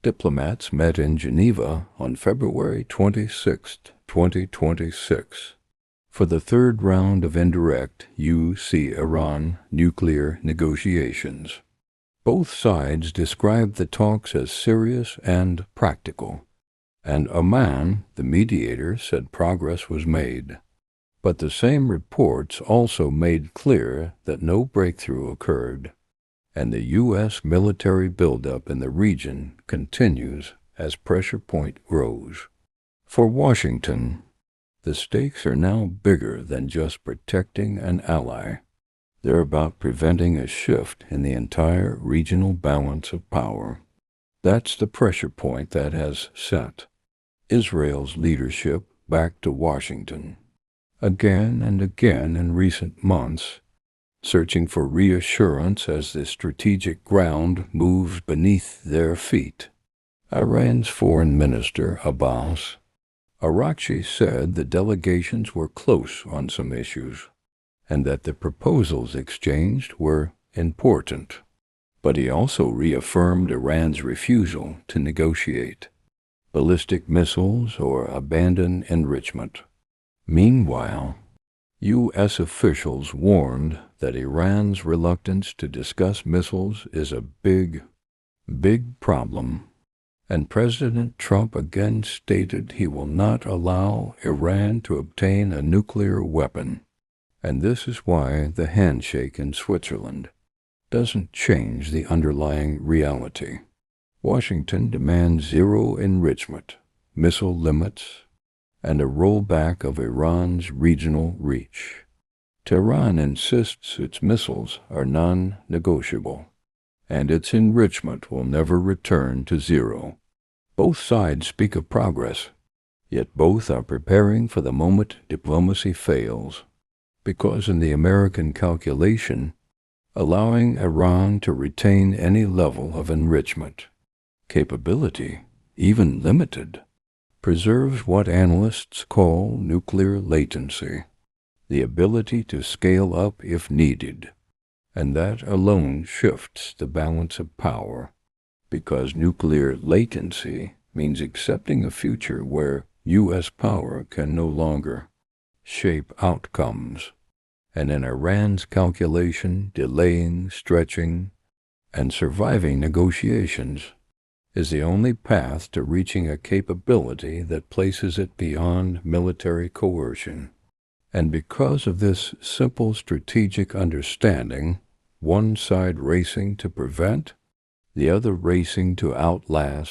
Diplomats met in Geneva on February 26, 2026, for the third round of indirect U.S.-Iran nuclear negotiations. Both sides described the talks as serious and practical, and Oman, the mediator, said progress was made. But the same reports also made clear that no breakthrough occurred, and the U.S. military buildup in the region continues as pressure point grows. For Washington, the stakes are now bigger than just protecting an ally. They're about preventing a shift in the entire regional balance of power. That's the pressure point that has sent Israel's leadership back to Washington again and again in recent months, searching for reassurance as the strategic ground moves beneath their feet. Iran's Foreign Minister Abbas Araghchi said the delegations were close on some issues, and that the proposals exchanged were important. But he also reaffirmed Iran's refusal to negotiate ballistic missiles or abandon enrichment. Meanwhile, U.S. officials warned that Iran's reluctance to discuss missiles is a big problem, and President Trump again stated he will not allow Iran to obtain a nuclear weapon. And this is why the handshake in Switzerland doesn't change the underlying reality. Washington demands zero enrichment, missile limits, and a rollback of Iran's regional reach. Tehran insists its missiles are non-negotiable, and its enrichment will never return to zero. Both sides speak of progress, yet both are preparing for the moment diplomacy fails, because in the American calculation, allowing Iran to retain any level of enrichment, capability, even limited, preserves what analysts call nuclear latency, the ability to scale up if needed, and that alone shifts the balance of power, because nuclear latency means accepting a future where U.S. power can no longer shape outcomes, and in Iran's calculation, delaying, stretching, and surviving negotiations is the only path to reaching a capability that places it beyond military coercion. And because of this simple strategic understanding, one side racing to prevent, the other racing to outlast